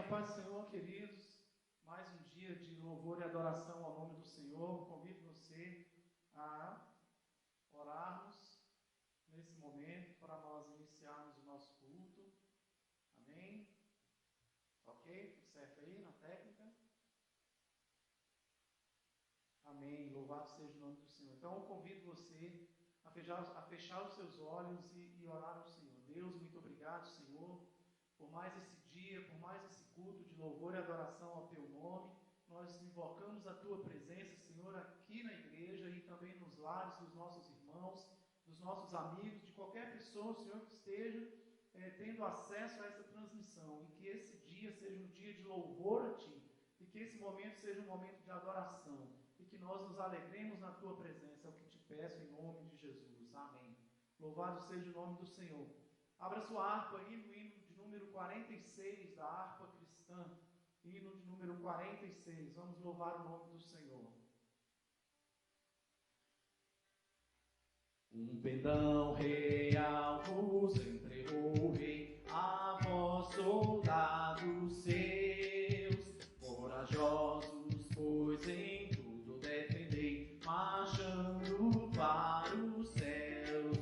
paz do Senhor, queridos. Mais um dia de louvor e adoração ao nome do Senhor. Convido você a orarmos nesse momento para nós iniciarmos o nosso culto. Amém? Ok? Tudo certo aí na técnica? Amém. Louvado seja o nome do Senhor. Então eu convido você a fechar os seus olhos e orar ao Senhor. Deus, muito obrigado, Senhor, por mais esse dia, por mais esse culto de louvor e adoração ao Teu nome. Nós invocamos a Tua presença, Senhor, aqui na igreja e também nos lares dos nossos irmãos, dos nossos amigos, de qualquer pessoa, Senhor, que esteja tendo acesso a essa transmissão. E que esse dia seja um dia de louvor a Ti. E que esse momento seja um momento de adoração. E que nós nos alegremos na Tua presença. É o que te peço em nome de Jesus. Amém. Louvado seja o nome do Senhor. Abra sua harpa aí no hino de número 46 da harpa cristã. Hino de número 46. Vamos louvar o nome do Senhor. Um pendão real vos entregou o rei, a vós soldados seus, corajosos, pois em tudo defendei, marchando para os céus,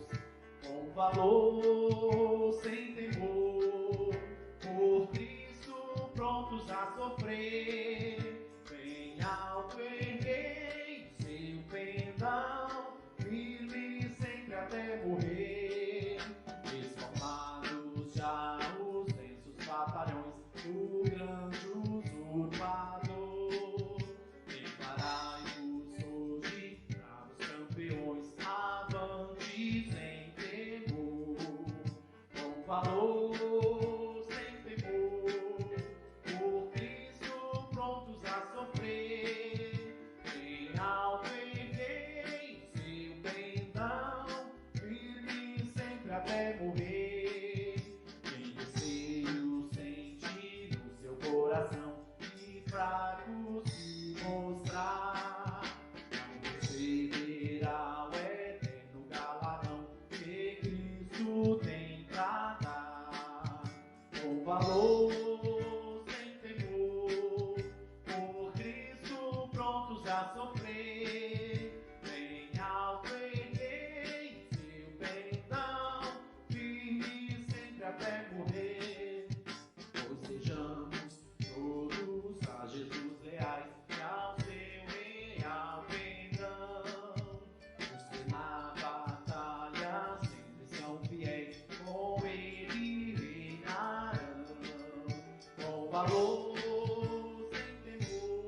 com valor, sem temor, por Cristo prontos a sofrer, bem alto erguei seu pendão, firme sempre até morrer, esforçados já os densos batalhões do grande usurpador, preparai-vos hoje, bravos campeões, avante sem temor, com valor, sem temor, por Cristo prontos a sofrer, em alto erguei seu pendão, firme sempre até morrer, quem receio sente no seu coração e fraco se mostrar, não receberá o eterno galardão que Cristo tem pra dar, com valor, sem temor, por Cristo prontos a sofrer, bem alto erguei seu pendão, firme sempre até morrer, pois sejamos todos a Jesus leais e ao seu real pendão, os que na batalha sempre são fiéis, com ele reinarão, com valor, sem temor,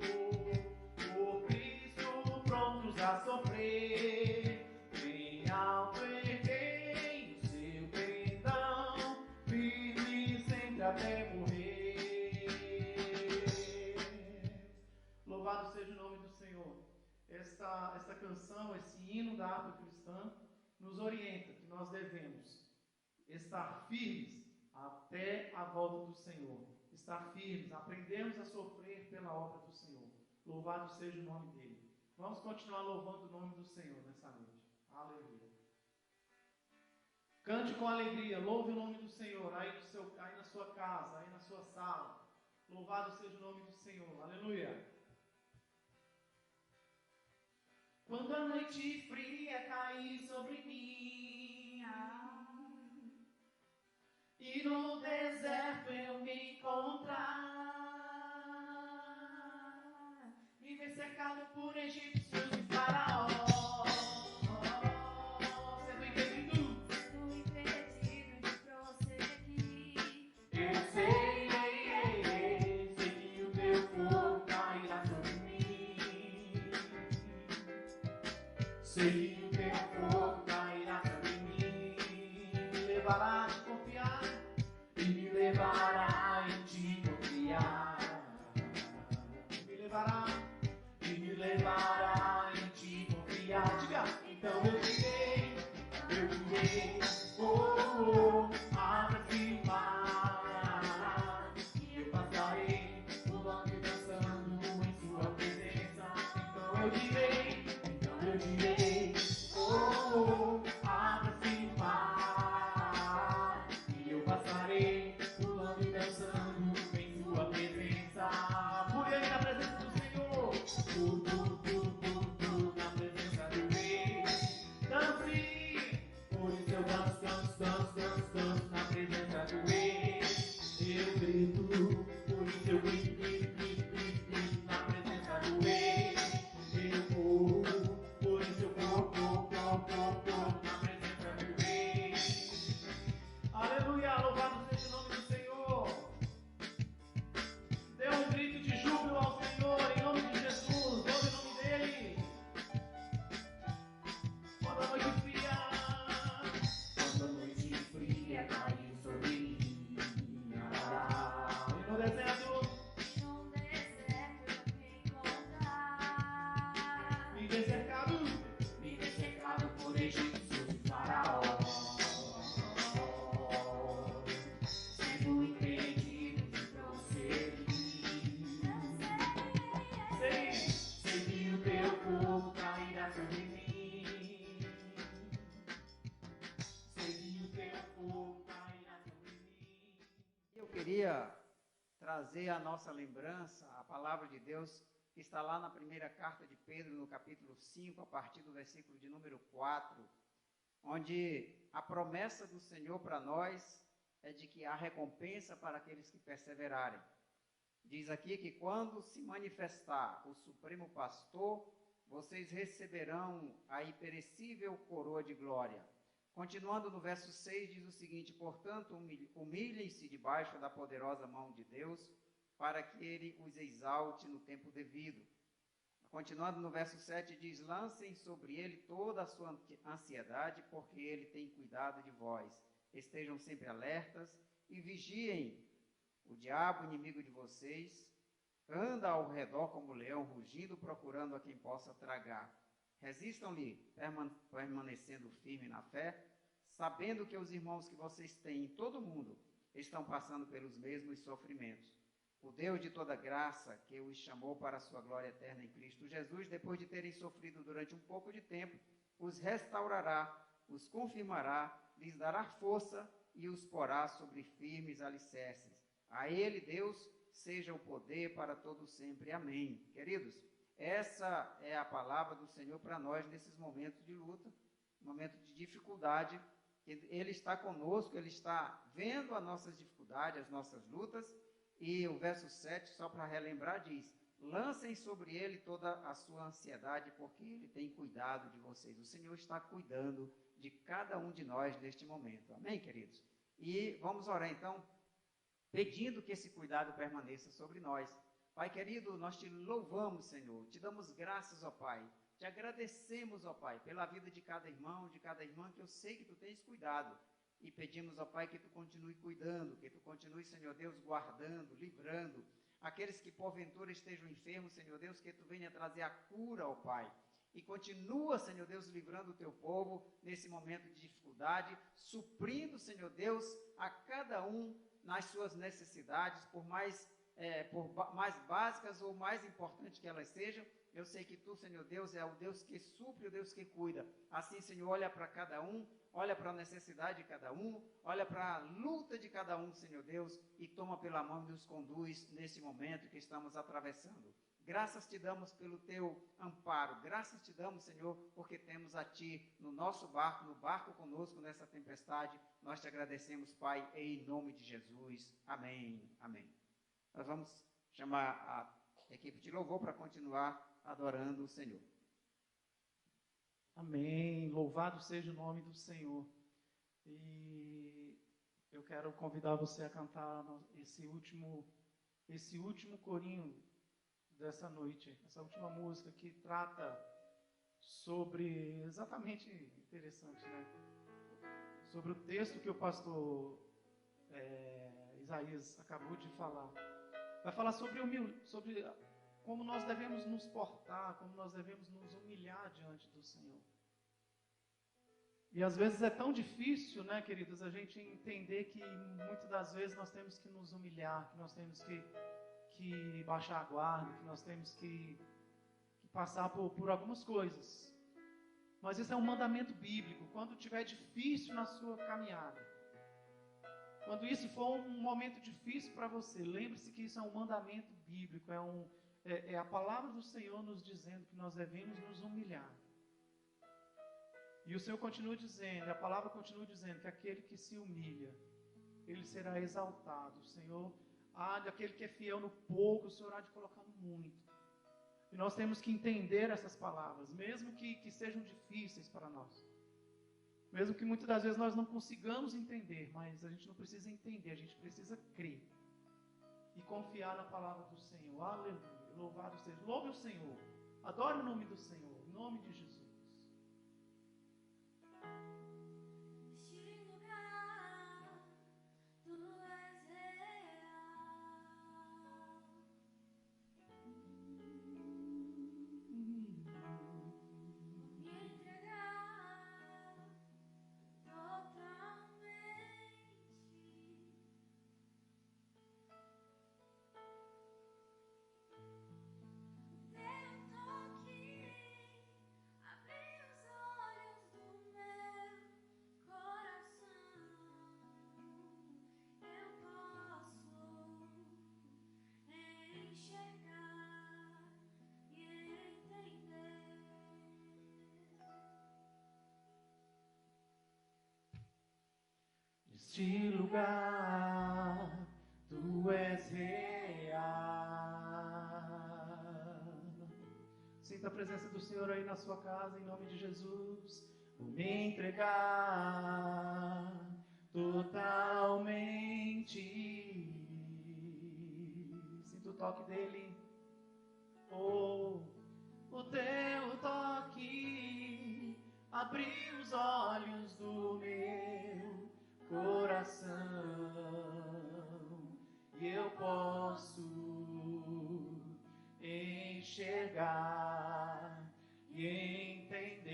por Cristo prontos a sofrer, bem alto erguei seu pendão, firme sempre até morrer. Louvado seja o nome do Senhor. Esta canção, esse hino da harpa cristã, nos orienta que nós devemos estar firmes até a volta do Senhor. Estar firmes, aprendemos a sofrer pela obra do Senhor. Louvado seja o nome dele. Vamos continuar louvando o nome do Senhor nessa noite. Aleluia. Cante com alegria, louve o nome do Senhor, aí na sua casa, aí na sua sala. Louvado seja o nome do Senhor. Aleluia. Quando a noite fria cair sobre mim, e no deserto eu me encontrar, me ver cercado por egípcios e faraós, sendo impedido de prosseguir, eu sei que o teu fogo cairá sobre mim, sei que o teu fogo cairá sobre mim, me levará a te confiar, e me levará em te confiar, me levará em te confiar. Diga, então eu direi, abra-se o mar, e eu passarei por longe dançando em sua presença. Então eu direi, abra-se o mar, e eu passarei por longe dançando em sua presença. eu danço, danço, danço, danço, danço na presença do Rei. Eu grito, por isso eu grito, grito, grito, grito, grito na presença do Rei. Eu corro, por isso eu corro, corro, corro, corro, corro na presença do Rei. Aleluia, louvado seja o nome do Senhor. Dê um grito de júbilo ao Senhor, em nome de Jesus, ouve o nome dEle. Quando a noite fria caiu sobre mim, e no deserto eu me encontrar, me ver cercado por egípcios e faraó, sendo impedidos de prosseguir. Sei que o teu corpo cairá sobre mim. Sei que o teu corpo cairá sobre mim. Eu queria trazer à nossa lembrança a palavra de Deus que está lá na primeira carta de Pedro, no capítulo 5, a partir do versículo de número 4, onde a promessa do Senhor para nós é de que há recompensa para aqueles que perseverarem. Diz aqui que quando se manifestar o Supremo Pastor, vocês receberão a imperecível coroa de glória. Continuando no verso 6, diz o seguinte: portanto, humilhem-se debaixo da poderosa mão de Deus, para que ele os exalte no tempo devido. Continuando no verso 7, diz: lancem sobre ele toda a sua ansiedade, porque ele tem cuidado de vós. Estejam sempre alertas e vigiem. O diabo, inimigo de vocês, anda ao redor como leão, rugindo, procurando a quem possa tragar. Resistam-lhe, permanecendo firme na fé, sabendo que os irmãos que vocês têm em todo o mundo estão passando pelos mesmos sofrimentos. O Deus de toda graça, que os chamou para a sua glória eterna em Cristo Jesus, depois de terem sofrido durante um pouco de tempo, os restaurará, os confirmará, lhes dará força e os porá sobre firmes alicerces. A Ele, Deus, seja o poder para todo sempre. Amém. Queridos, essa é a palavra do Senhor para nós nesses momentos de luta, momentos de dificuldade. Ele está conosco, Ele está vendo as nossas dificuldades, as nossas lutas. E o verso 7, só para relembrar, diz: lancem sobre Ele toda a sua ansiedade, porque Ele tem cuidado de vocês. O Senhor está cuidando de cada um de nós neste momento. Amém, queridos? E vamos orar então, pedindo que esse cuidado permaneça sobre nós. Pai querido, nós te louvamos, Senhor, te damos graças, ó Pai, te agradecemos, ó Pai, pela vida de cada irmão, de cada irmã, que eu sei que tu tens cuidado, e pedimos, ó Pai, que tu continue cuidando, que tu continue, Senhor Deus, guardando, livrando, aqueles que porventura estejam enfermos, Senhor Deus, que tu venha trazer a cura, ó Pai, e continua, Senhor Deus, livrando o teu povo nesse momento de dificuldade, suprindo, Senhor Deus, a cada um nas suas necessidades, por mais básicas ou mais importantes que elas sejam. Eu sei que tu, Senhor Deus, é o Deus que supre, o Deus que cuida. Assim, Senhor, olha para cada um, olha para a necessidade de cada um, olha para a luta de cada um, Senhor Deus, e toma pela mão e nos conduz nesse momento que estamos atravessando. Graças te damos pelo teu amparo, graças te damos, Senhor, porque temos a ti no nosso barco, no barco conosco nessa tempestade. Nós te agradecemos, Pai, em nome de Jesus. Amém, amém. Nós vamos chamar a equipe de louvor para continuar adorando o Senhor. Amém, louvado seja o nome do Senhor. E eu quero convidar você a cantar esse último corinho dessa noite, essa última música que trata sobre, exatamente interessante, né? Sobre o texto que o pastor Isaías acabou de falar. Vai falar sobre como nós devemos nos portar, como nós devemos nos humilhar diante do Senhor. E às vezes é tão difícil, né, queridos, a gente entender que muitas das vezes nós temos que nos humilhar, que nós temos que baixar a guarda, que nós temos que passar por algumas coisas. Mas isso é um mandamento bíblico. Quando tiver difícil na sua caminhada, quando isso for um momento difícil para você, lembre-se que isso é um mandamento bíblico, é a palavra do Senhor nos dizendo que nós devemos nos humilhar. E o Senhor continua dizendo, a palavra continua dizendo que aquele que se humilha, ele será exaltado. O Senhor há de aquele que é fiel no pouco, o Senhor há de colocar no muito. E nós temos que entender essas palavras, mesmo que sejam difíceis para nós. Mesmo que muitas das vezes nós não consigamos entender, mas a gente não precisa entender, a gente precisa crer. E confiar na palavra do Senhor. Aleluia. Louvado seja. Louve o Senhor. Adore o nome do Senhor. Em nome de Jesus. Neste lugar, tu és real. Sinta a presença do Senhor aí na sua casa, em nome de Jesus. Vou me entregar totalmente. Sinta o toque dele. Oh, o teu toque abriu os olhos do meu coração, e eu posso enxergar e entender.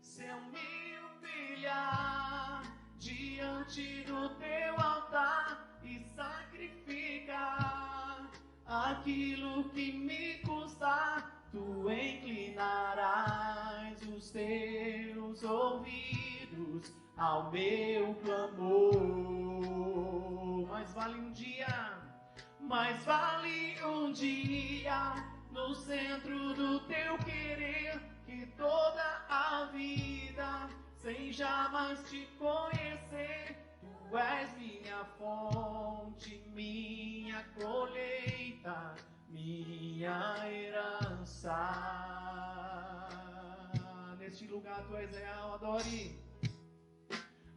Se eu me humilhar diante do teu altar e sacrificar aquilo que me custar, tu inclinarás os teus ouvidos ao meu clamor. Mais vale um dia no centro do teu querer, que toda a vida sem jamais te conhecer. Tu és minha fonte, minha colheita, minha herança. Neste lugar tu és real, adore.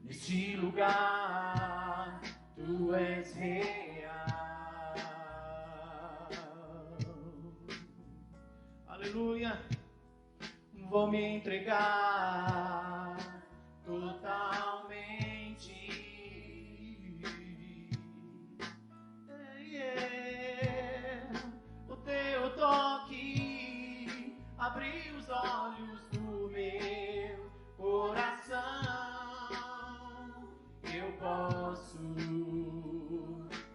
Neste lugar tu és real. Aleluia. Vou me entregar totalmente. O teu toque abriu os olhos do meu coração. Eu posso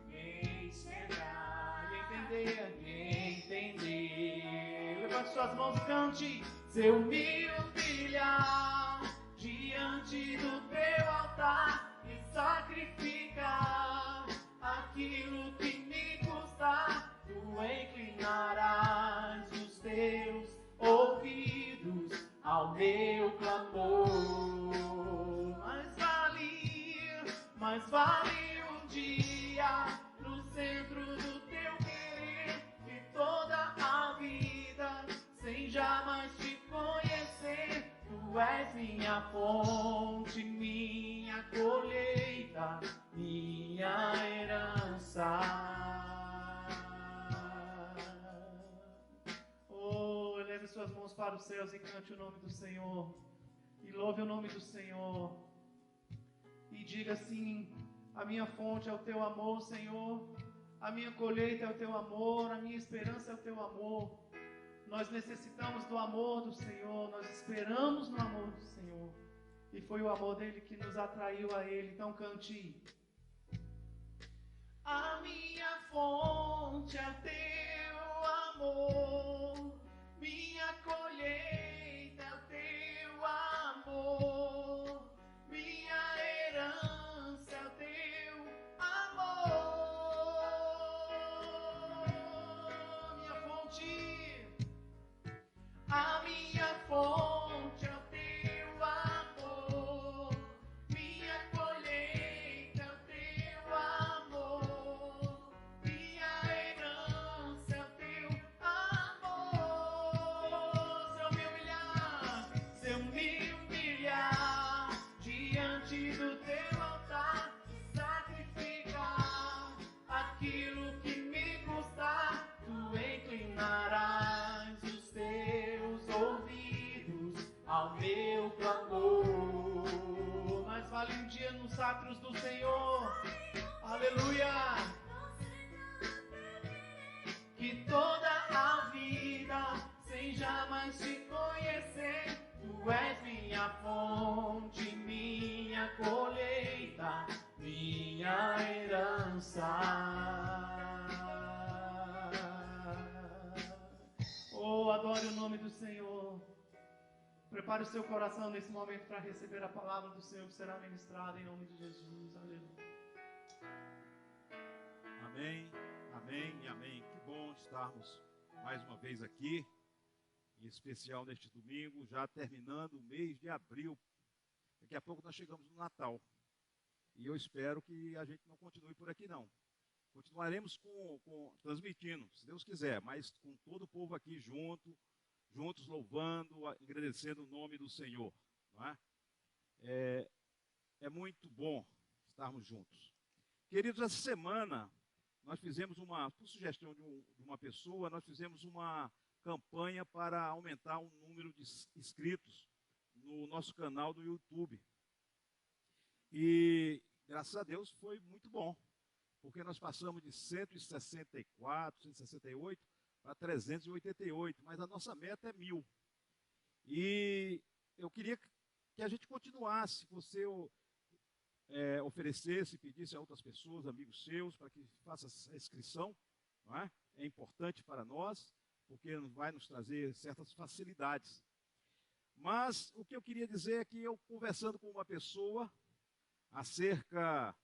enxergar e entender. Levante suas mãos e cante. Se eu me humilhar diante do teu altar e sacrificar aquilo que me custar, tu inclinarás os teus ouvidos ao meu clamor. Mas vale um dia no centro do teu querer, e toda a vida sem jamais te conhecer. Tu és minha fonte, minha colheita, minha herança. Oh, eleve suas mãos para os céus e cante o nome do Senhor. E louve o nome do Senhor. E diga assim: a minha fonte é o teu amor, Senhor. A minha colheita é o teu amor. A minha esperança é o teu amor. Nós necessitamos do amor do Senhor. Nós esperamos no amor do Senhor. E foi o amor dele que nos atraiu a ele. Então cante. A minha fonte é o teu amor. Minha colheita é o teu amor. Minha herança é o teu amor. Minha fonte. A minha fonte nos átrios do Senhor. Aleluia. Que toda a vida sem jamais te conhecer, tu és minha fonte, minha colheita, minha herança. Oh, adore o nome do Senhor. Prepare o seu coração nesse momento para receber a palavra do Senhor que será ministrada em nome de Jesus. Aleluia. Amém, amém e amém. Que bom estarmos mais uma vez aqui, em especial neste domingo, já terminando o mês de abril. Daqui a pouco nós chegamos no Natal. E eu espero que a gente não continue por aqui, não. Continuaremos transmitindo, se Deus quiser, mas com todo o povo aqui juntos louvando, agradecendo o nome do Senhor. Não é? É muito bom estarmos juntos. Queridos, essa semana nós fizemos por sugestão de uma pessoa, nós fizemos uma campanha para aumentar o número de inscritos no nosso canal do YouTube. E, graças a Deus, foi muito bom, porque nós passamos de 164, 168 para 388, mas a nossa meta é 1000. E eu queria que a gente continuasse, você oferecesse, pedisse a outras pessoas, amigos seus, para que faça essa inscrição, não é? É importante para nós, porque vai nos trazer certas facilidades. Mas o que eu queria dizer é que eu, conversando com uma pessoa acerca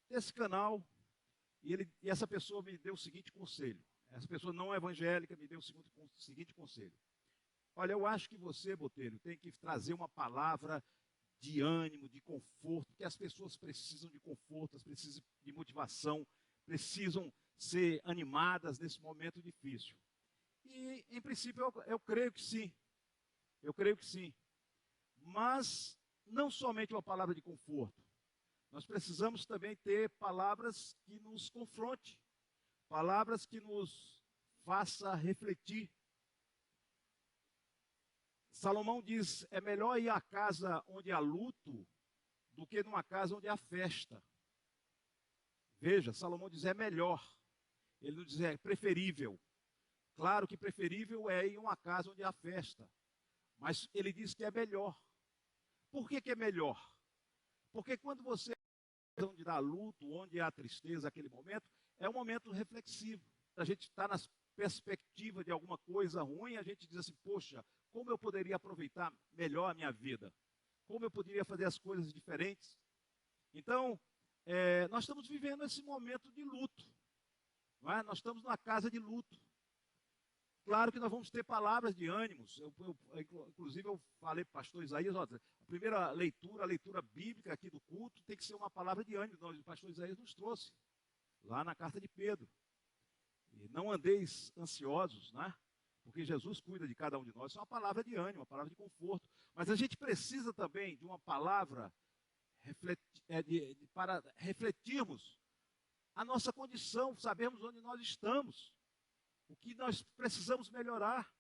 desse canal, e essa pessoa me deu o seguinte conselho. Essa pessoa não é evangélica, me deu o seguinte conselho. Olha, eu acho que você, Botelho, tem que trazer uma palavra de ânimo, de conforto, porque as pessoas precisam de conforto, elas precisam de motivação, precisam ser animadas nesse momento difícil. E, em princípio, eu creio que sim. Eu creio que sim. Mas não somente uma palavra de conforto. Nós precisamos também ter palavras que nos confronte, palavras que nos faça refletir. Salomão diz, é melhor ir à casa onde há luto do que numa casa onde há festa. Veja, Salomão diz, é melhor. Ele não diz, é preferível. Claro que preferível é ir a uma casa onde há festa. Mas ele diz que é melhor. Por que é melhor? Porque quando você onde há luto, onde há tristeza, aquele momento, é um momento reflexivo. A gente está na perspectiva de alguma coisa ruim, a gente diz assim, poxa, como eu poderia aproveitar melhor a minha vida? Como eu poderia fazer as coisas diferentes? Então, nós estamos vivendo esse momento de luto. Não é? Nós estamos numa casa de luto. Claro que nós vamos ter palavras de ânimos. Inclusive, eu falei para o pastor Isaías, a primeira leitura, a leitura bíblica aqui do culto, tem que ser uma palavra de ânimo. O pastor Isaías nos trouxe, lá na carta de Pedro. E não andeis ansiosos, né? Porque Jesus cuida de cada um de nós. Isso é uma palavra de ânimo, uma palavra de conforto. Mas a gente precisa também de uma palavra para refletirmos a nossa condição, sabermos onde nós estamos, o que nós precisamos melhorar.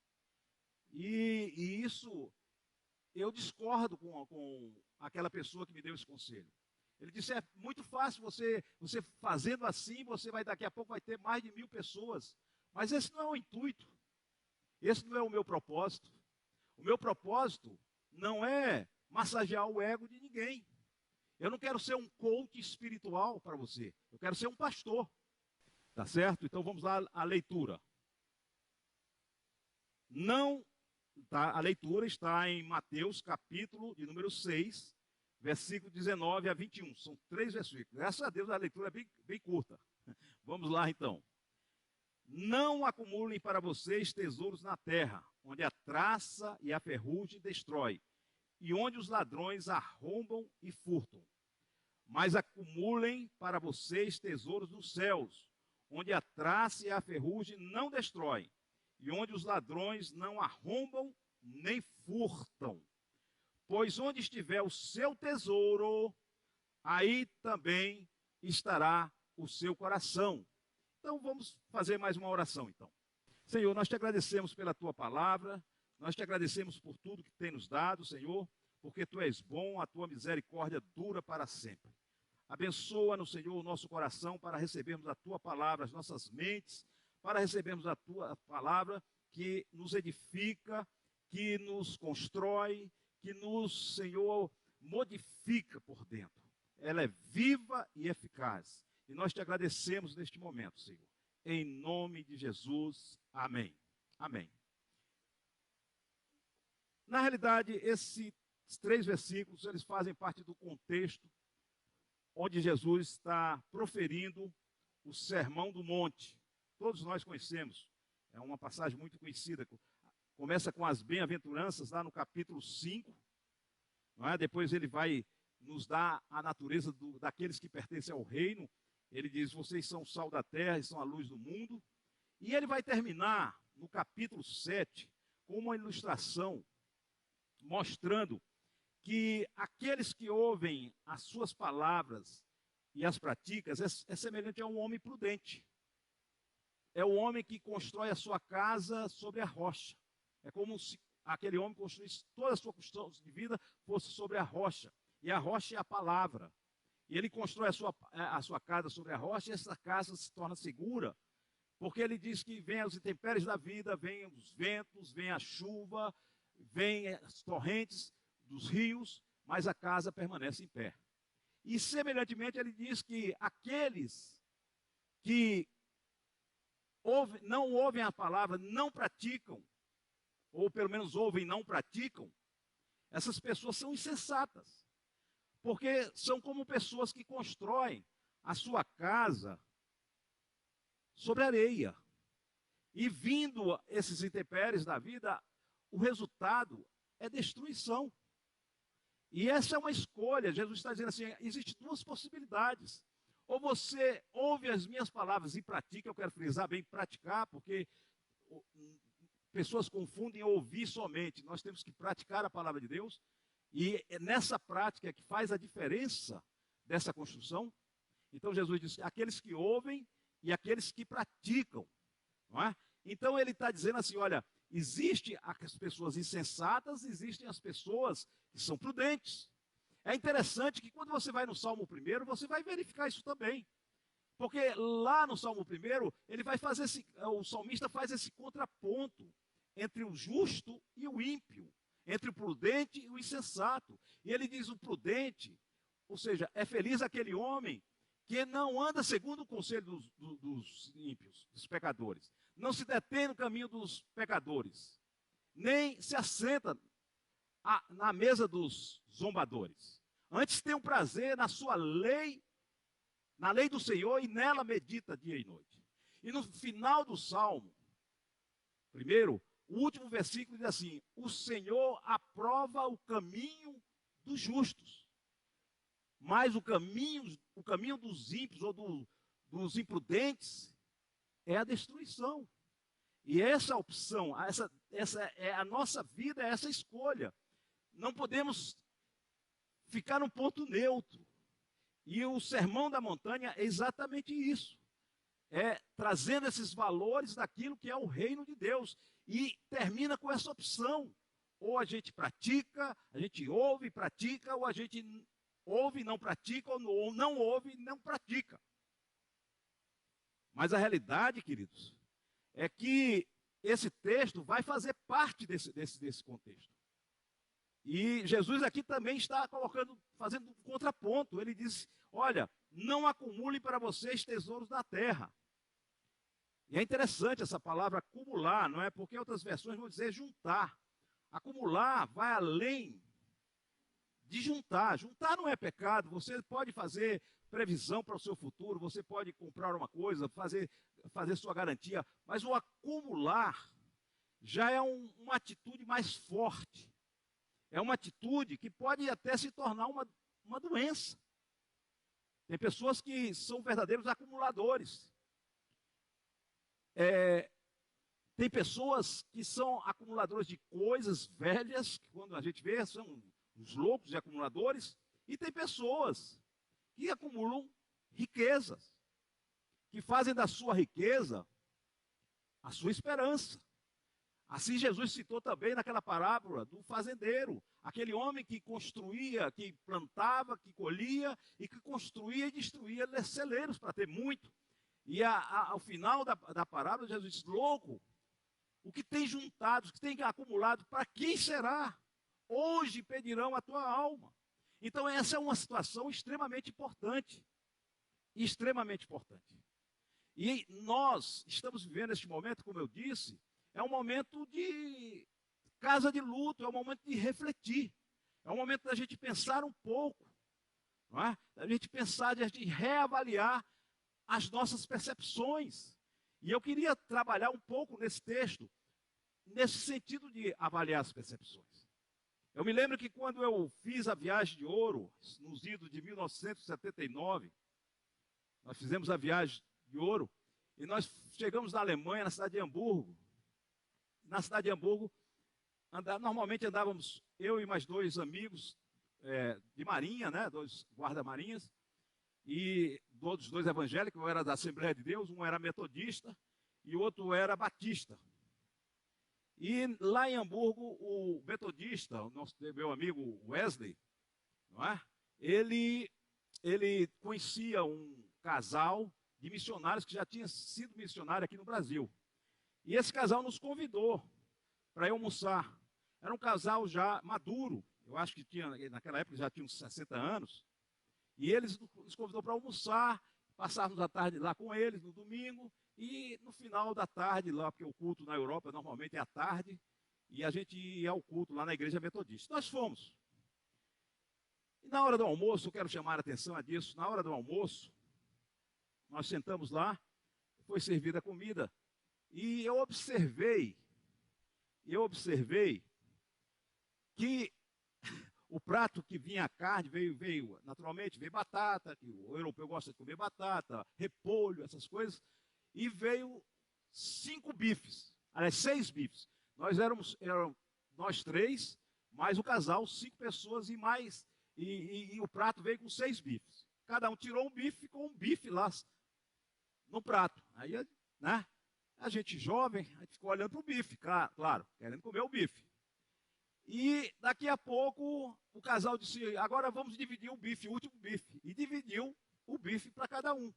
E isso, eu discordo com aquela pessoa que me deu esse conselho. Ele disse, é muito fácil você fazendo assim, daqui a pouco vai ter mais de 1000 pessoas. Mas esse não é o intuito. Esse não é o meu propósito. O meu propósito não é massagear o ego de ninguém. Eu não quero ser um coach espiritual para você. Eu quero ser um pastor. Tá certo? Então vamos lá à leitura. A leitura está em Mateus, capítulo de número 6, versículo 19 a 21. São 3 versículos. Graças a Deus a leitura é bem curta. Vamos lá então. Não acumulem para vocês tesouros na terra, onde a traça e a ferrugem destrói, e onde os ladrões arrombam e furtam. Mas acumulem para vocês tesouros nos céus, onde a traça e a ferrugem não destroem, e onde os ladrões não arrombam nem furtam. Pois onde estiver o seu tesouro, aí também estará o seu coração. Então vamos fazer mais uma oração então. Senhor, nós te agradecemos pela tua palavra, nós te agradecemos por tudo que tem nos dado, Senhor, porque tu és bom, a tua misericórdia dura para sempre. Abençoa-nos, Senhor, o nosso coração para recebermos a tua palavra, as nossas mentes, para recebermos a tua palavra que nos edifica, que nos constrói, que nos, Senhor, modifica por dentro. Ela é viva e eficaz. E nós te agradecemos neste momento, Senhor. Em nome de Jesus. Amém. Amém. Na realidade, esses 3 versículos, eles fazem parte do contexto onde Jesus está proferindo o Sermão do Monte. Todos nós conhecemos. É uma passagem muito conhecida. Começa com as bem-aventuranças, lá no capítulo 5. Não é? Depois ele vai nos dar a natureza daqueles que pertencem ao reino. Ele diz, vocês são o sal da terra e são a luz do mundo. E ele vai terminar no capítulo 7 com uma ilustração mostrando que aqueles que ouvem as suas palavras e as praticam é semelhante a um homem prudente. É o homem que constrói a sua casa sobre a rocha. É como se aquele homem construísse toda a sua construção de vida fosse sobre a rocha. E a rocha é a palavra. E ele constrói a sua casa sobre a rocha e essa casa se torna segura. Porque ele diz que vem os intempéries da vida, vem os ventos, vem a chuva, vem as torrentes dos rios, mas a casa permanece em pé. E semelhantemente ele diz que aqueles que não ouvem a palavra, não praticam, ou pelo menos ouvem e não praticam, essas pessoas são insensatas. Porque são como pessoas que constroem a sua casa sobre areia. E vindo esses intempéries da vida, o resultado é destruição. E essa é uma escolha. Jesus está dizendo assim, existem 2 possibilidades. Ou você ouve as minhas palavras e pratica, eu quero frisar bem praticar, porque pessoas confundem ouvir somente. Nós temos que praticar a palavra de Deus. E é nessa prática que faz a diferença dessa construção. Então Jesus diz, aqueles que ouvem e aqueles que praticam. Não é? Então ele está dizendo assim, olha, existem as pessoas insensatas, existem as pessoas que são prudentes. É interessante que quando você vai no Salmo 1, você vai verificar isso também. Porque lá no Salmo 1, ele vai fazer o salmista faz esse contraponto entre o justo e o ímpio, entre o prudente e o insensato. E ele diz o prudente, ou seja, é feliz aquele homem que não anda segundo o conselho dos ímpios, dos pecadores. Não se detém no caminho dos pecadores, nem se assenta na mesa dos zombadores. Antes tem um prazer na sua lei, na lei do Senhor, e nela medita dia e noite. E no final do Salmo, primeiro, o último versículo diz assim, o Senhor aprova o caminho dos justos, mas o caminho dos ímpios ou dos imprudentes é a destruição. E essa opção, essa é a nossa vida, é essa escolha. Não podemos ficar num ponto neutro. E o Sermão da Montanha é exatamente isso. É trazendo esses valores daquilo que é o reino de Deus. E termina com essa opção. Ou a gente pratica, a gente ouve e pratica, ou a gente ouve e não pratica, ou não ouve e não pratica. Mas a realidade, queridos, é que esse texto vai fazer parte desse contexto. E Jesus aqui também está fazendo um contraponto. Ele diz, olha, não acumulem para vocês tesouros na terra. E é interessante essa palavra acumular, não é? Porque outras versões vão dizer juntar. Acumular vai além de juntar. Juntar não é pecado. Você pode fazer previsão para o seu futuro, você pode comprar uma coisa, fazer sua garantia. Mas o acumular já é uma atitude mais forte. É uma atitude que pode até se tornar uma doença. Tem pessoas que são verdadeiros acumuladores. Tem pessoas que são acumuladores de coisas velhas, que quando a gente vê, são os loucos de acumuladores. E tem pessoas que acumulam riquezas, que fazem da sua riqueza a sua esperança. Assim Jesus citou também naquela parábola do fazendeiro, aquele homem que construía, que plantava, que colhia e que construía e destruía celeiros para ter muito. E ao final da parábola, Jesus disse: louco, o que tem juntado, o que tem acumulado, para quem será? Hoje pedirão a tua alma. Então essa é uma situação extremamente importante. Extremamente importante. E nós estamos vivendo este momento, como eu disse, é um momento de casa de luto, é um momento de refletir. É um momento da gente pensar um pouco, não é? Da gente pensar, de a gente reavaliar as nossas percepções. E eu queria trabalhar um pouco nesse texto, nesse sentido de avaliar as percepções. Eu me lembro que quando eu fiz a viagem de ouro, nos idos de 1979, nós fizemos a viagem de ouro, e nós chegamos na Alemanha, na cidade de Hamburgo. Na cidade de Hamburgo, normalmente andávamos eu e mais dois amigos de marinha, né, dois guarda-marinhas, e todos dois evangélicos, um era da Assembleia de Deus, um era metodista e o outro era batista. E lá em Hamburgo, o metodista, o nosso meu amigo Wesley, não é? Ele conhecia um casal de missionários que já tinha sido missionário aqui no Brasil. E esse casal nos convidou para ir almoçar. Era um casal já maduro, eu acho que naquela época já tinha uns 60 anos. E eles nos convidou para almoçar, passarmos a tarde lá com eles no domingo, e no final da tarde lá, porque o culto na Europa normalmente é à tarde, e a gente ia ao culto lá na igreja metodista. Nós fomos. E na hora do almoço, eu quero chamar a atenção a disso, na hora do almoço, nós sentamos lá, foi servida a comida, e eu observei que o prato que vinha a carne, naturalmente, veio batata, que o europeu gosta de comer batata, repolho, essas coisas, e veio 5 bifes, aliás, 6 bifes. Éramos nós 3, mais o casal, 5 pessoas e o prato veio com 6 bifes. Cada um tirou um bife, ficou um bife lá no prato. Aí, né, a gente jovem, a gente ficou olhando para o bife, claro, querendo comer o bife. E daqui a pouco o casal disse: agora vamos dividir o bife, o último bife. E dividiu o bife para cada um.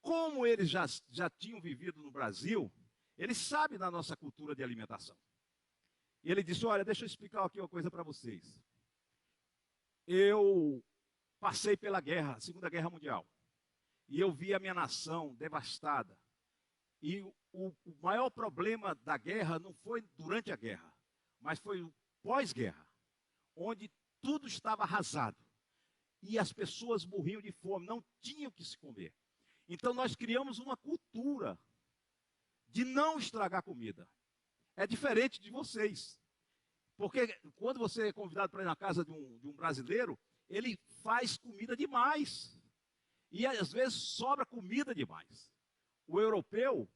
Como eles já tinham vivido no Brasil, eles sabem da nossa cultura de alimentação. E ele disse: olha, deixa eu explicar aqui uma coisa para vocês. Eu passei pela guerra, Segunda Guerra Mundial, e eu vi a minha nação devastada. E o maior problema da guerra não foi durante a guerra, mas foi o pós-guerra, onde tudo estava arrasado. E as pessoas morriam de fome, não tinham o que se comer. Então nós criamos uma cultura de não estragar comida. É diferente de vocês. Porque quando você é convidado para ir na casa de um brasileiro, ele faz comida demais. E às vezes sobra comida demais. O europeu,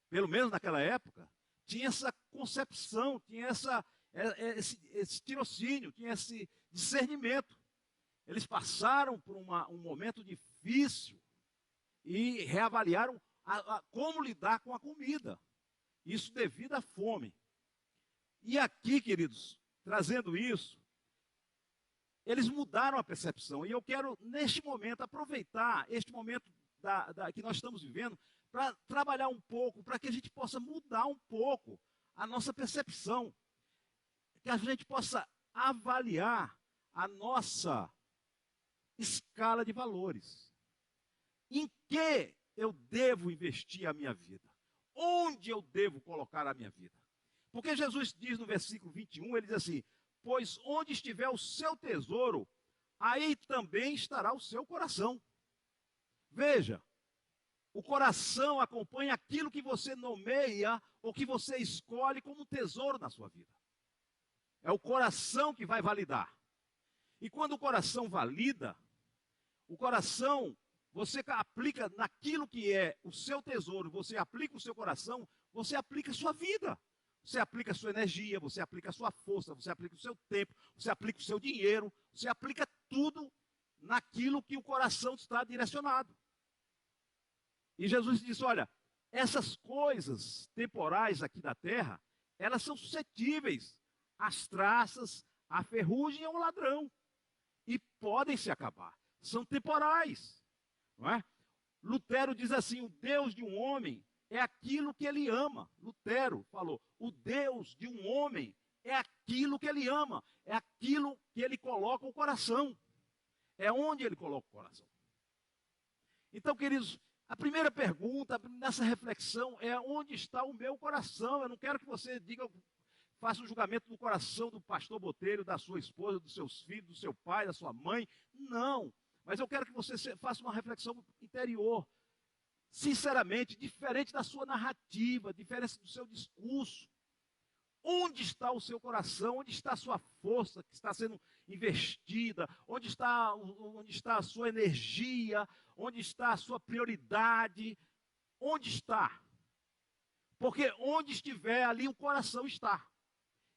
pelo menos naquela época, tinha essa concepção, tinha esse tirocínio, tinha esse discernimento. Eles passaram por um momento difícil e reavaliaram como lidar com a comida. Isso devido à fome. E aqui, queridos, trazendo isso, eles mudaram a percepção. E eu quero, neste momento, aproveitar este momento que nós estamos vivendo para trabalhar um pouco, para que a gente possa mudar um pouco a nossa percepção. Que a gente possa avaliar a nossa escala de valores. Em que eu devo investir a minha vida? Onde eu devo colocar a minha vida? Porque Jesus diz no versículo 21, ele diz assim: pois onde estiver o seu tesouro, aí também estará o seu coração. Veja, o coração acompanha aquilo que você nomeia ou que você escolhe como tesouro na sua vida. É o coração que vai validar. E quando o coração valida, o coração, você aplica naquilo que é o seu tesouro, você aplica o seu coração, você aplica a sua vida. Você aplica a sua energia, você aplica a sua força, você aplica o seu tempo, você aplica o seu dinheiro, você aplica tudo naquilo que o coração está direcionado. E Jesus disse: olha, essas coisas temporais aqui da terra, elas são suscetíveis às traças, à ferrugem e ao ladrão. E podem se acabar. São temporais. Não é? Lutero diz assim, o Deus de um homem é aquilo que ele ama. Lutero falou, o Deus de um homem é aquilo que ele ama. É aquilo que ele coloca o coração. É onde ele coloca o coração. Então, queridos, a primeira pergunta nessa reflexão é onde está o meu coração? Eu não quero que você diga, faça um julgamento do coração do pastor Botelho, da sua esposa, dos seus filhos, do seu pai, da sua mãe. Não. Mas eu quero que você faça uma reflexão interior. Sinceramente, diferente da sua narrativa, diferente do seu discurso. Onde está o seu coração? Onde está a sua força que está sendo investida? Onde está a sua energia? Onde está a sua prioridade? Onde está? Porque onde estiver, ali o coração está.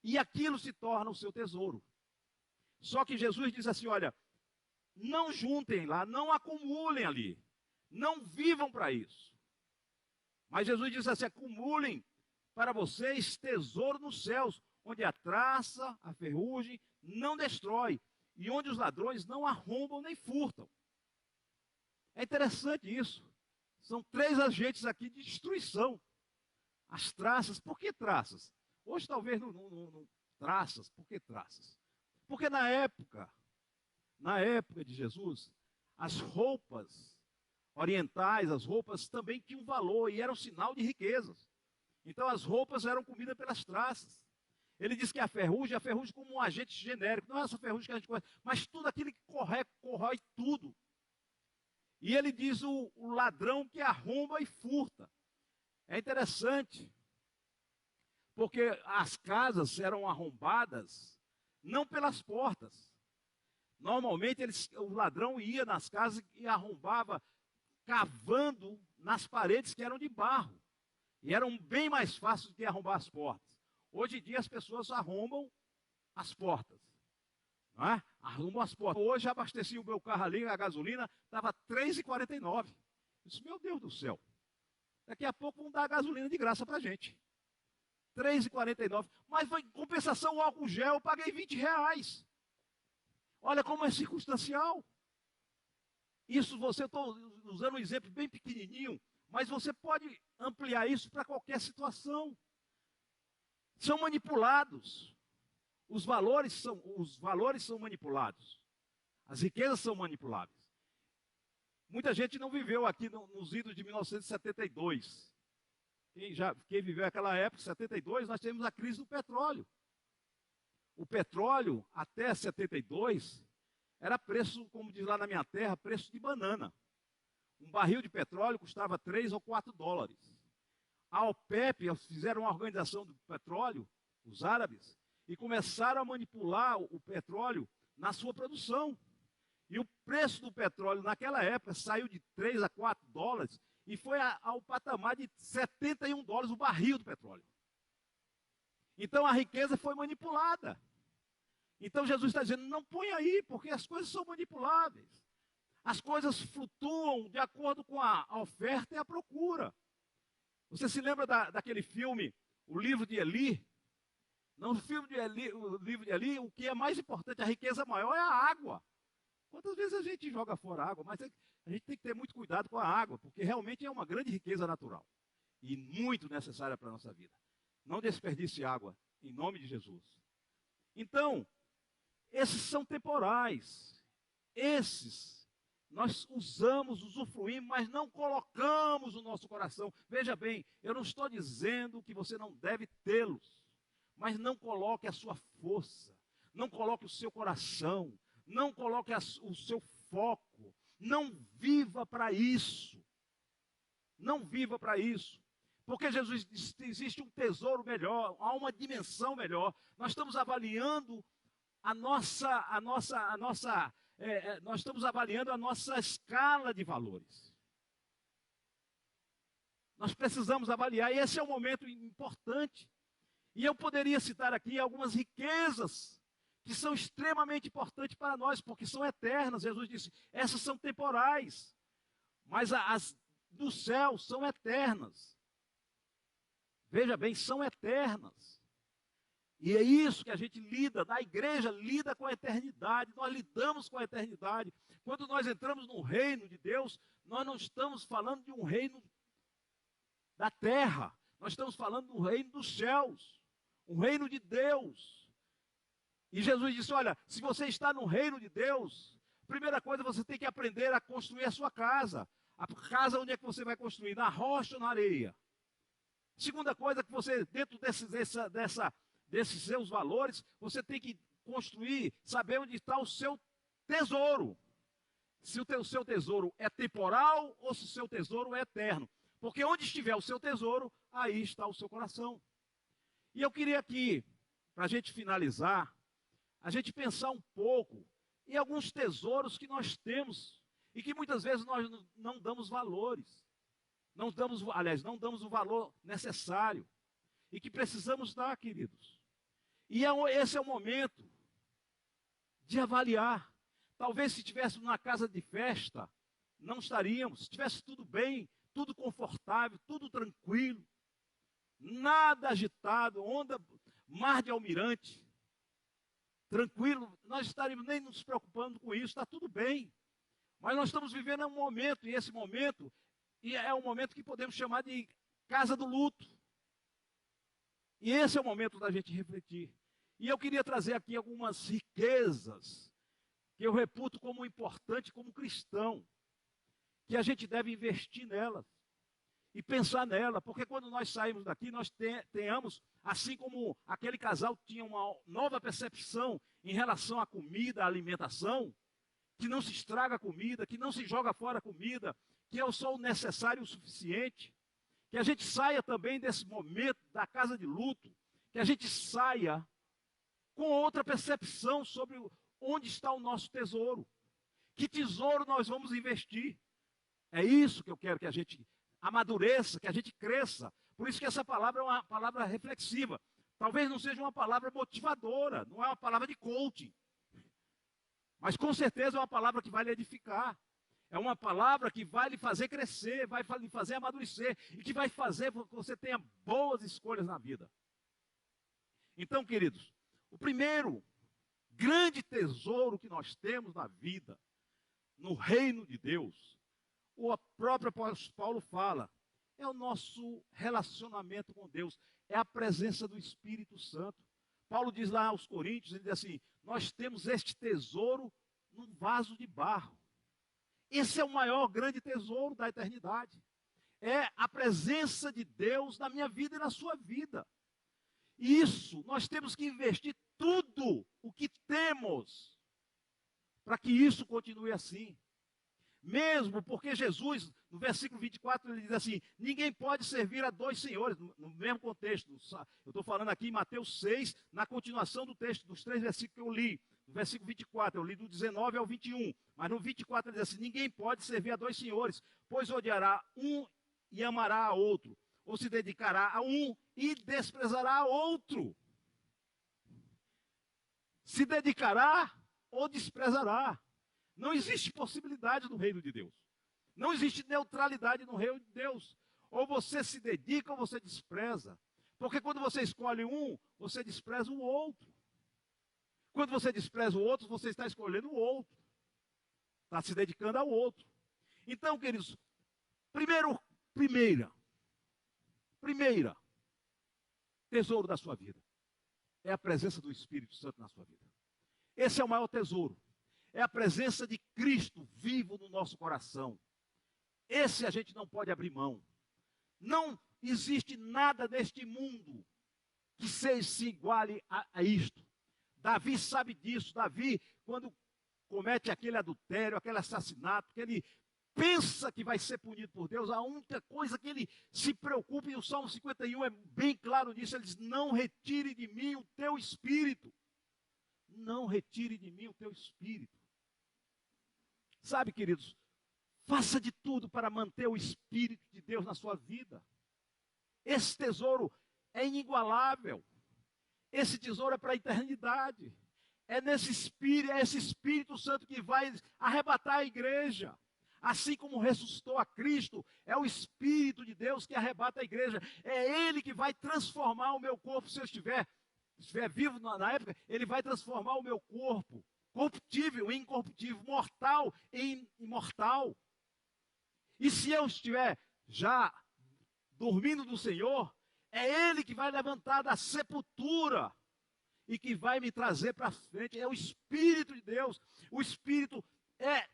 E aquilo se torna o seu tesouro. Só que Jesus diz assim, olha, não juntem lá, não acumulem ali. Não vivam para isso. Mas Jesus diz assim, acumulem para vocês tesouro nos céus, onde a traça, a ferrugem não destrói, e onde os ladrões não arrombam nem furtam. É interessante isso. São 3 agentes aqui de destruição. As traças, por que traças? Hoje talvez não traças, por que traças? Porque na época de Jesus, as roupas orientais, as roupas também tinham valor e eram sinal de riquezas. Então as roupas eram comidas pelas traças. Ele diz que a ferrugem como um agente genérico, não é essa ferrugem que a gente conhece, mas tudo aquilo que corrói tudo. E ele diz o ladrão que arromba e furta. É interessante, porque as casas eram arrombadas não pelas portas. Normalmente o ladrão ia nas casas e arrombava, cavando nas paredes que eram de barro. E eram bem mais fáceis do que arrombar as portas. Hoje em dia as pessoas arrombam as portas. Não é? Arrombam as portas. Hoje abasteci o meu carro ali, a gasolina estava R$ 3,49. Eu disse, meu Deus do céu. Daqui a pouco vão dar a gasolina de graça para a gente. R$ 3,49. Mas foi em compensação o álcool gel, eu paguei R$ 20. Olha como é circunstancial. Isso você, estou usando um exemplo bem pequenininho, mas você pode ampliar isso para qualquer situação. São manipulados. Os valores são manipulados. As riquezas são manipuláveis. Muita gente não viveu aqui nos idos de 1972. Quem viveu aquela época, 72, nós tivemos a crise do petróleo. O petróleo, até 72, era preço, como diz lá na minha terra, preço de banana. Um barril de petróleo custava 3 ou 4 dólares. A OPEP fizeram uma organização do petróleo, os árabes, e começaram a manipular o petróleo na sua produção. E o preço do petróleo naquela época saiu de 3 a 4 dólares e foi ao patamar de 71 dólares o barril do petróleo. Então a riqueza foi manipulada. Então Jesus está dizendo, não põe aí, porque as coisas são manipuláveis. As coisas flutuam de acordo com a oferta e a procura. Você se lembra daquele filme, O Livro de Eli? No filme de Eli, o livro de Eli, o que é mais importante, a riqueza maior é a água. Quantas vezes a gente joga fora a água? Mas a gente tem que ter muito cuidado com a água, porque realmente é uma grande riqueza natural. E muito necessária para a nossa vida. Não desperdice água, em nome de Jesus. Então, esses são temporais. Esses nós usamos, usufruímos, mas não colocamos no nosso coração. Veja bem, eu não estou dizendo que você não deve tê-los, mas não coloque a sua força, não coloque o seu coração, não coloque o seu foco, não viva para isso. Não viva para isso. Porque Jesus diz que existe um tesouro melhor, há uma dimensão melhor. Nós estamos avaliando nós estamos avaliando a nossa escala de valores. Nós precisamos avaliar, e esse é um momento importante. E eu poderia citar aqui algumas riquezas que são extremamente importantes para nós, porque são eternas. Jesus disse, essas são temporais, mas as do céu são eternas. veja bem, são eternas. E é isso que a gente lida, a igreja lida com a eternidade, nós lidamos com a eternidade. Quando nós entramos no reino de Deus, nós não estamos falando de um reino da terra, nós estamos falando do reino dos céus, um reino de Deus. E Jesus disse, olha, se você está no reino de Deus, primeira coisa, você tem que aprender a construir a sua casa. A casa onde é que você vai construir? Na rocha ou na areia? Segunda coisa, que você, dentro desses seus valores, você tem que construir, saber onde está o seu tesouro. Se o seu tesouro é temporal ou se o seu tesouro é eterno. Porque onde estiver o seu tesouro, aí está o seu coração. E eu queria aqui, para a gente finalizar, a gente pensar um pouco em alguns tesouros que nós temos e que muitas vezes nós não damos valores. Não damos o valor necessário e que precisamos dar, queridos. E esse é o momento de avaliar. Talvez se estivéssemos na casa de festa, não estaríamos. Se estivesse tudo bem, tudo confortável, tudo tranquilo, nada agitado, onda, mar de almirante, tranquilo, nós estaríamos nem nos preocupando com isso, está tudo bem. Mas nós estamos vivendo um momento, e esse momento é um momento que podemos chamar de casa do luto. E esse é o momento da gente refletir. E eu queria trazer aqui algumas riquezas que eu reputo como importante como cristão, que a gente deve investir nelas e pensar nela, porque quando nós saímos daqui, nós tenhamos, assim como aquele casal tinha uma nova percepção em relação à comida, à alimentação, que não se estraga a comida, que não se joga fora a comida, que é só o necessário o suficiente, que a gente saia também desse momento da casa de luto, que a gente saia com outra percepção sobre onde está o nosso tesouro, que tesouro nós vamos investir. É isso que eu quero que a gente amadureça, que a gente cresça. Por isso que essa palavra é uma palavra reflexiva. Talvez não seja uma palavra motivadora, não é uma palavra de coaching. Mas com certeza é uma palavra que vai lhe edificar. É uma palavra que vai lhe fazer crescer, vai lhe fazer amadurecer e que vai fazer com que você tenha boas escolhas na vida. Então, queridos, o primeiro grande tesouro que nós temos na vida, no reino de Deus, o próprio Paulo fala, é o nosso relacionamento com Deus, é a presença do Espírito Santo. Paulo diz lá aos Coríntios, ele diz assim, nós temos este tesouro num vaso de barro. Esse é o maior grande tesouro da eternidade. É a presença de Deus na minha vida e na sua vida. E isso, nós temos que investir tudo o que temos para que isso continue assim. Mesmo porque Jesus, no versículo 24, ele diz assim, ninguém pode servir a dois senhores, no mesmo contexto. Eu estou falando aqui em Mateus 6, na continuação do texto, dos 3 versículos que eu li. No versículo 24, eu li do 19 ao 21. Mas no 24 ele diz assim, ninguém pode servir a dois senhores, pois odiará um e amará a outro, ou se dedicará a um e desprezará a outro. Se dedicará ou desprezará. Não existe possibilidade no reino de Deus. Não existe neutralidade no reino de Deus. Ou você se dedica ou você despreza. Porque quando você escolhe um, você despreza o outro. Quando você despreza o outro, você está escolhendo o outro. Está se dedicando ao outro. Então, queridos, primeira, tesouro da sua vida é a presença do Espírito Santo na sua vida. Esse é o maior tesouro. É a presença de Cristo vivo no nosso coração. Esse a gente não pode abrir mão. Não existe nada neste mundo que se iguale a isto. Davi sabe disso. Davi, quando comete aquele adultério, aquele assassinato, que ele pensa que vai ser punido por Deus, a única coisa que ele se preocupa, e o Salmo 51 é bem claro nisso, ele diz, não retire de mim o teu espírito. Não retire de mim o teu espírito. Sabe, queridos, faça de tudo para manter o Espírito de Deus na sua vida. Esse tesouro é inigualável. Esse tesouro é para a eternidade. É esse Espírito Santo que vai arrebatar a igreja. Assim como ressuscitou a Cristo, é o Espírito de Deus que arrebata a igreja. É Ele que vai transformar o meu corpo, se eu estiver vivo na época, Ele vai transformar o meu corpo, corruptível em incorruptível, mortal em imortal. E se eu estiver já dormindo do Senhor, é Ele que vai levantar da sepultura e que vai me trazer para frente. É o Espírito de Deus. O Espírito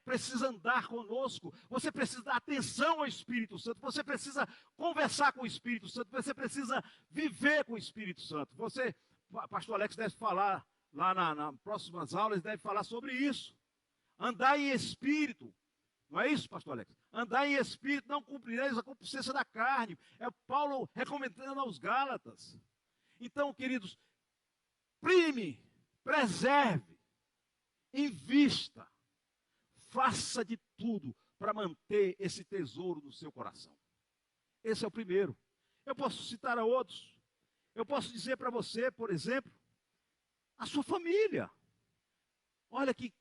precisa andar conosco. Você precisa dar atenção ao Espírito Santo. Você precisa conversar com o Espírito Santo. Você precisa viver com o Espírito Santo. Pastor Alex deve falar lá nas próximas aulas, deve falar sobre isso. Andar em Espírito. Não é isso, pastor Alex? Andar em Espírito, não cumprireis a concupiscência da carne. É Paulo recomendando aos Gálatas. Então, queridos, prime, preserve, invista, faça de tudo para manter esse tesouro no seu coração. Esse é o primeiro. Eu posso citar a outros. Eu posso dizer para você, por exemplo, a sua família. Olha que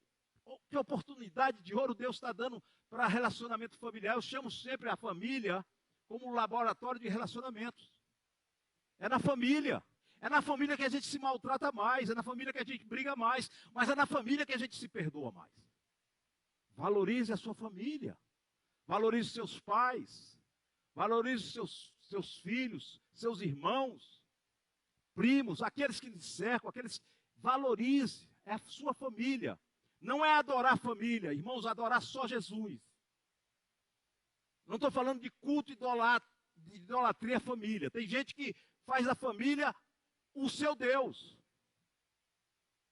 oportunidade de ouro Deus está dando para relacionamento familiar. Eu chamo sempre a família como um laboratório de relacionamentos. É na família. É na família que a gente se maltrata mais, é na família que a gente briga mais, mas é na família que a gente se perdoa mais. Valorize a sua família. Valorize seus pais. Valorize seus filhos, seus irmãos, primos, aqueles que lhe cercam, valorize. É a sua família. Não é adorar a família, irmãos, adorar só Jesus. Não estou falando de culto, de idolatria à família. Tem gente que faz a família o seu Deus.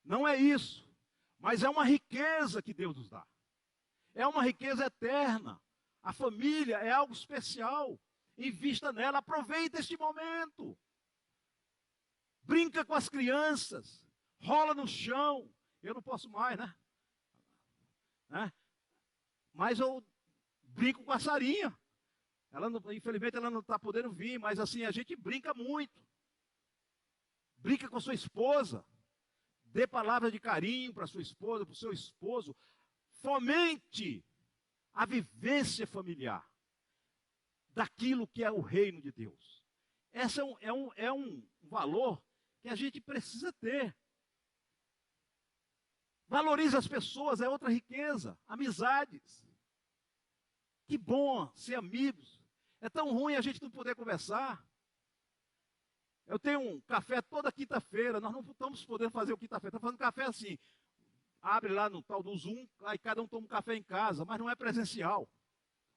Não é isso. Mas é uma riqueza que Deus nos dá. É uma riqueza eterna. A família é algo especial. Invista nela, aproveita este momento. Brinca com as crianças. Rola no chão. Eu não posso mais, né? Mas eu brinco com a Sarinha. Infelizmente ela não está podendo vir, mas assim, a gente brinca muito. Brinca com sua esposa. Dê palavras de carinho para sua esposa, para o seu esposo. Fomente a vivência familiar daquilo que é o reino de Deus. Esse é um valor que a gente precisa ter. Valorize as pessoas, é outra riqueza. Amizades. Que bom ser amigos. É tão ruim a gente não poder conversar. Eu tenho um café toda quinta-feira. Nós não estamos podendo fazer o quinta-feira. Estamos fazendo café assim. Abre lá no tal do Zoom, aí cada um toma um café em casa, mas não é presencial.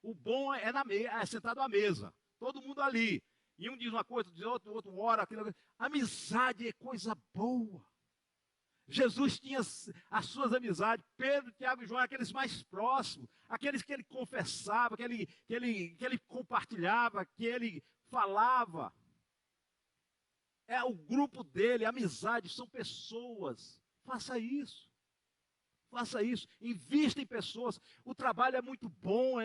O bom é sentado à mesa. Todo mundo ali. E um diz uma coisa, diz outro ora. Amizade é coisa boa. Jesus tinha as suas amizades, Pedro, Tiago e João, aqueles mais próximos, aqueles que ele confessava, que ele compartilhava, que ele falava. É o grupo dele, amizade, são pessoas. Faça isso. Faça isso, invista em pessoas. O trabalho é muito bom,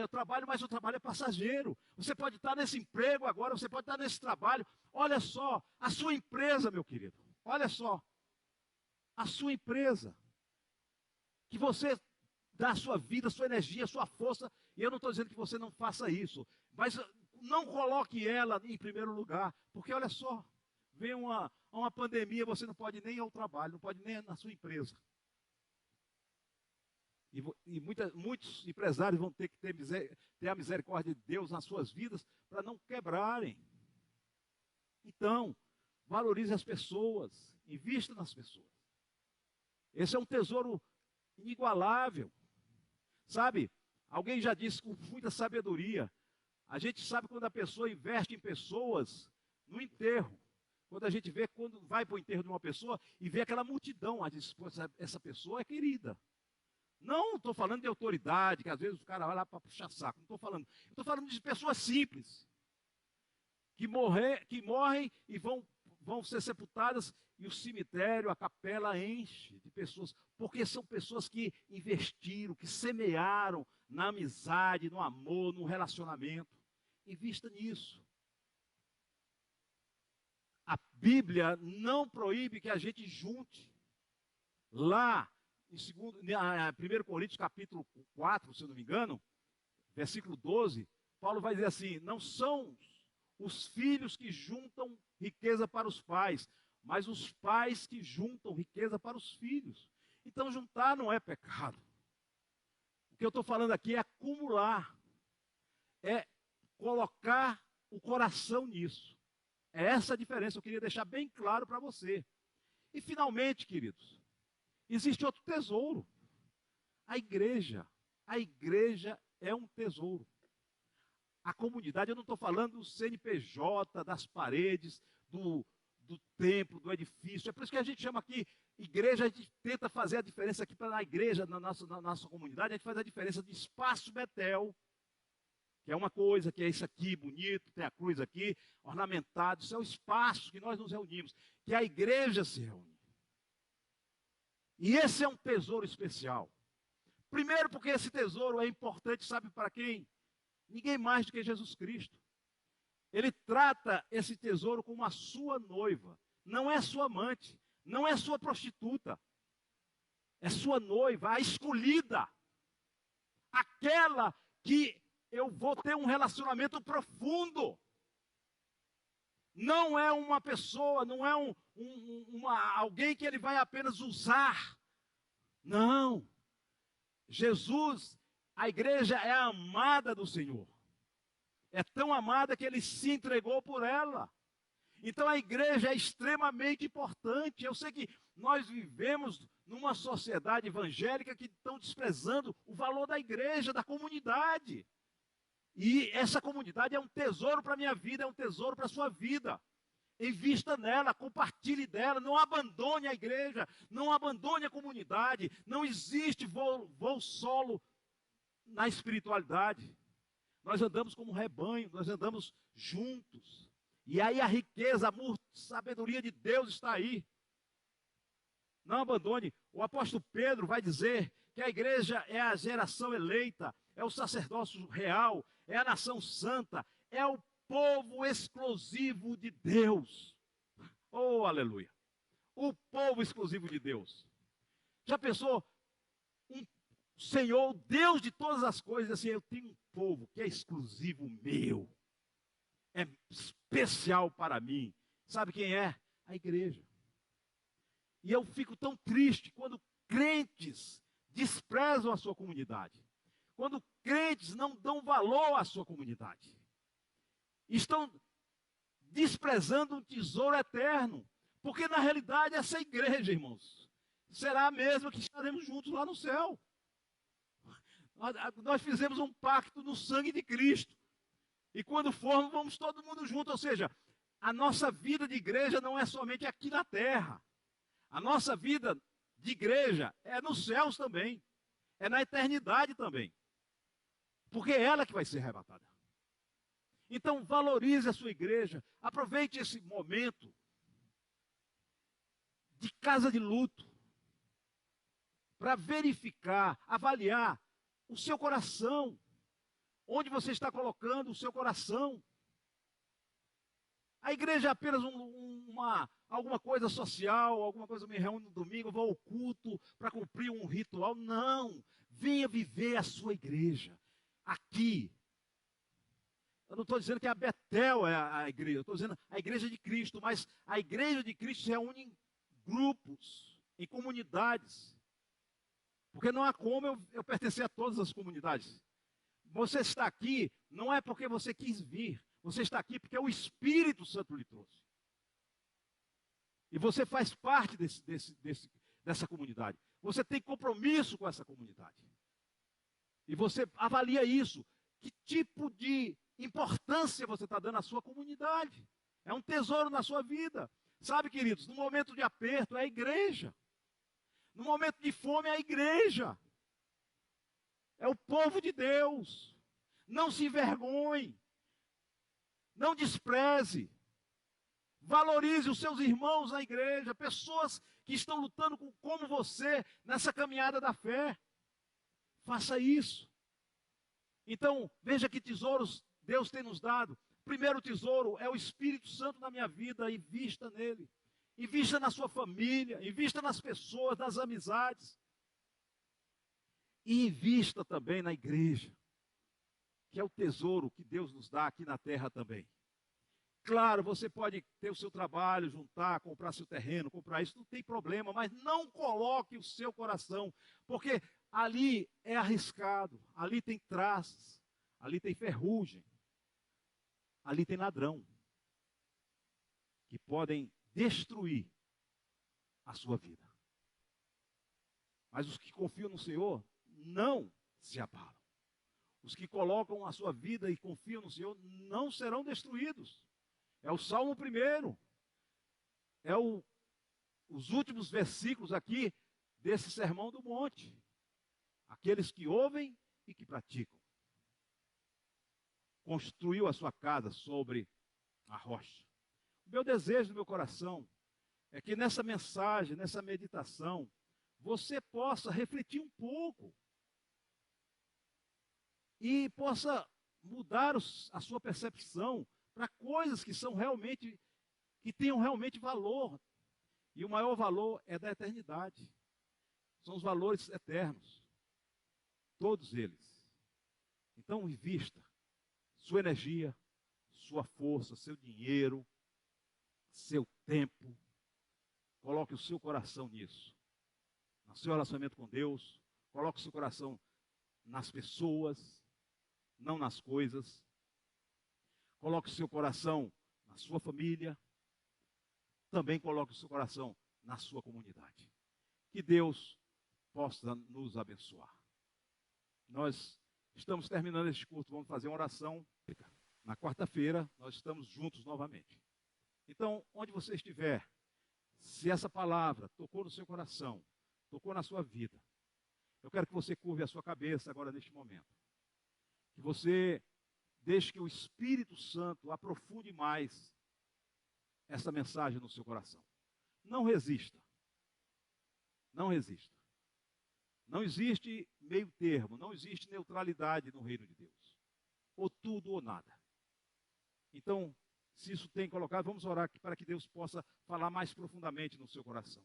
mas o trabalho é passageiro. Você pode estar nesse emprego agora, você pode estar nesse trabalho. Olha só, a sua empresa, meu querido, olha só. A sua empresa, que você dá a sua vida, a sua energia, a sua força, e eu não estou dizendo que você não faça isso, mas não coloque ela em primeiro lugar, porque olha só, vem uma pandemia, você não pode nem ir ao trabalho, não pode nem ir na sua empresa. E muitos empresários vão ter que ter a misericórdia de Deus nas suas vidas para não quebrarem. Então, valorize as pessoas, invista nas pessoas. Esse é um tesouro inigualável. Sabe, alguém já disse com muita sabedoria, a gente sabe quando a pessoa investe em pessoas no enterro. Quando a gente vê, quando vai para o enterro de uma pessoa e vê aquela multidão, a gente diz, essa pessoa é querida. Não estou falando de autoridade, que às vezes o cara vai lá para puxar saco. Não estou falando. Estou falando de pessoas simples, que morrem e vão ser sepultadas, e o cemitério, a capela enche de pessoas, porque são pessoas que investiram, que semearam na amizade, no amor, no relacionamento. Invista nisso. A Bíblia não proíbe que a gente junte. Lá, em 1 Coríntios capítulo 4, se eu não me engano, versículo 12, Paulo vai dizer assim: não são os filhos que juntam riqueza para os pais, mas os pais que juntam riqueza para os filhos. Então, juntar não é pecado. O que eu estou falando aqui é acumular, é colocar o coração nisso. É essa a diferença, eu queria deixar bem claro para você. E finalmente, queridos, existe outro tesouro. A igreja. A igreja é um tesouro. A comunidade, eu não estou falando do CNPJ, das paredes, do templo, do edifício. É por isso que a gente chama aqui igreja, a gente tenta fazer a diferença aqui para a igreja, na nossa comunidade, a gente faz a diferença de espaço Betel, que é uma coisa, que é isso aqui, bonito, tem a cruz aqui, ornamentado, isso é o espaço que nós nos reunimos, que a igreja se reúne. E esse é um tesouro especial. Primeiro porque esse tesouro é importante, sabe para quem? Ninguém mais do que Jesus Cristo. Ele trata esse tesouro como a sua noiva. Não é sua amante, não é sua prostituta. É sua noiva, a escolhida. Aquela que eu vou ter um relacionamento profundo. Não é uma pessoa, não é alguém que ele vai apenas usar. Não. Jesus, a igreja é a amada do Senhor. É tão amada que ele se entregou por ela. Então a igreja é extremamente importante. Eu sei que nós vivemos numa sociedade evangélica que estão desprezando o valor da igreja, da comunidade. E essa comunidade é um tesouro para a minha vida, é um tesouro para a sua vida. Invista nela, compartilhe dela, não abandone a igreja, não abandone a comunidade. Não existe voo solo na espiritualidade. Nós andamos como um rebanho, nós andamos juntos. E aí a riqueza, a sabedoria de Deus está aí. Não abandone. O apóstolo Pedro vai dizer que a igreja é a geração eleita, é o sacerdócio real, é a nação santa, é o povo exclusivo de Deus. Oh, aleluia. O povo exclusivo de Deus. Já pensou? Senhor, Deus de todas as coisas, assim, eu tenho um povo que é exclusivo meu. É especial para mim. Sabe quem é? A igreja. E eu fico tão triste quando crentes desprezam a sua comunidade. Quando crentes não dão valor à sua comunidade. Estão desprezando um tesouro eterno. Porque na realidade essa igreja, irmãos, será a mesma que estaremos juntos lá no céu. Nós fizemos um pacto no sangue de Cristo. E quando formos, vamos todo mundo junto. Ou seja, a nossa vida de igreja não é somente aqui na terra. A nossa vida de igreja é nos céus também. É na eternidade também. Porque é ela que vai ser arrebatada. Então, valorize a sua igreja. Aproveite esse momento de casa de luto para verificar, avaliar o seu coração. Onde você está colocando o seu coração? A igreja é apenas alguma coisa social, alguma coisa, me reúno no domingo, vou ao culto para cumprir um ritual. Não, venha viver a sua igreja. Aqui. Eu não estou dizendo que a Betel é a igreja, eu estou dizendo a igreja de Cristo, mas a igreja de Cristo se reúne em grupos, em comunidades. Porque não há como eu pertencer a todas as comunidades. Você está aqui não é porque você quis vir. Você está aqui porque o Espírito Santo lhe trouxe. E você faz parte dessa comunidade. Você tem compromisso com essa comunidade. E você avalia isso. Que tipo de importância você está dando à sua comunidade? É um tesouro na sua vida. Sabe, queridos, no momento de aperto é a igreja. No momento de fome é a igreja. É o povo de Deus. Não se envergonhe. Não despreze. Valorize os seus irmãos na igreja. Pessoas que estão lutando como você nessa caminhada da fé. Faça isso. Então, veja que tesouros Deus tem nos dado. Primeiro tesouro é o Espírito Santo na minha vida. Invista nele. Invista na sua família. Invista nas pessoas, nas amizades. E invista também na igreja. que é o tesouro que Deus nos dá aqui na terra também. Claro, você pode ter o seu trabalho, juntar, comprar seu terreno, comprar isso, não tem problema, mas não coloque o seu coração, porque ali é arriscado, ali tem traças, ali tem ferrugem, ali tem ladrão, que podem destruir a sua vida. Mas os que confiam no Senhor não se abalam. Os que colocam a sua vida e confiam no Senhor não serão destruídos. É o Salmo 1, os últimos versículos aqui desse Sermão do Monte. Aqueles que ouvem e que praticam. Construiu a sua casa sobre a rocha. O meu desejo do meu coração é que nessa mensagem, nessa meditação, você possa refletir um pouco e possa mudar a sua percepção para coisas que são realmente, que tenham realmente valor. E o maior valor é da eternidade. São os valores eternos. Todos eles. Então, invista sua energia, sua força, seu dinheiro, seu tempo. Coloque o seu coração nisso. No seu relacionamento com Deus. Coloque o seu coração nas pessoas, não nas coisas. Coloque o seu coração na sua família. Também coloque o seu coração na sua comunidade. Que Deus possa nos abençoar. Nós estamos terminando este culto, vamos fazer uma oração. Na quarta-feira, nós estamos juntos novamente. Então, onde você estiver, se essa palavra tocou no seu coração, tocou na sua vida, eu quero que você curve a sua cabeça agora neste momento. Que você deixe que o Espírito Santo aprofunde mais essa mensagem no seu coração. Não resista. Não resista. Não existe meio termo, não existe neutralidade no reino de Deus. Ou tudo ou nada. Então, se isso tem colocado, vamos orar aqui para que Deus possa falar mais profundamente no seu coração.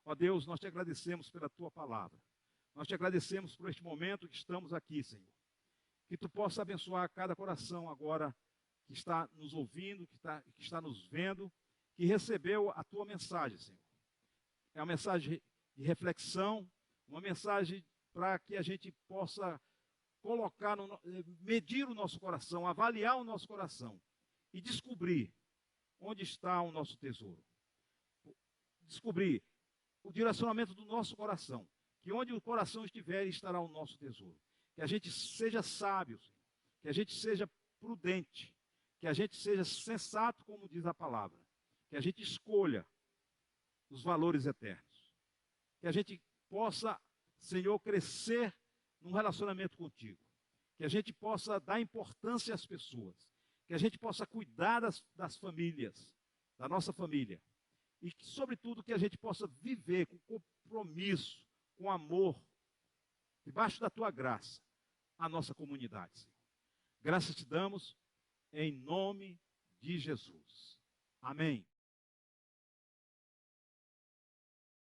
Ó Deus, nós te agradecemos pela tua palavra. Nós te agradecemos por este momento que estamos aqui, Senhor. Que tu possa abençoar cada coração agora que está nos ouvindo, que está nos vendo, que recebeu a tua mensagem, Senhor. É uma mensagem de reflexão, uma mensagem para que a gente possa colocar, medir o nosso coração, avaliar o nosso coração e descobrir onde está o nosso tesouro. Descobrir o direcionamento do nosso coração, que onde o coração estiver, estará o nosso tesouro. Que a gente seja sábio, que a gente seja prudente, que a gente seja sensato, como diz a palavra, que a gente escolha os valores eternos, que a gente possa, Senhor, crescer num relacionamento contigo, que a gente possa dar importância às pessoas, que a gente possa cuidar das famílias, da nossa família, e que, sobretudo, que a gente possa viver com compromisso, com amor, debaixo da tua graça, a nossa comunidade, Senhor. Graças te damos em nome de Jesus. Amém.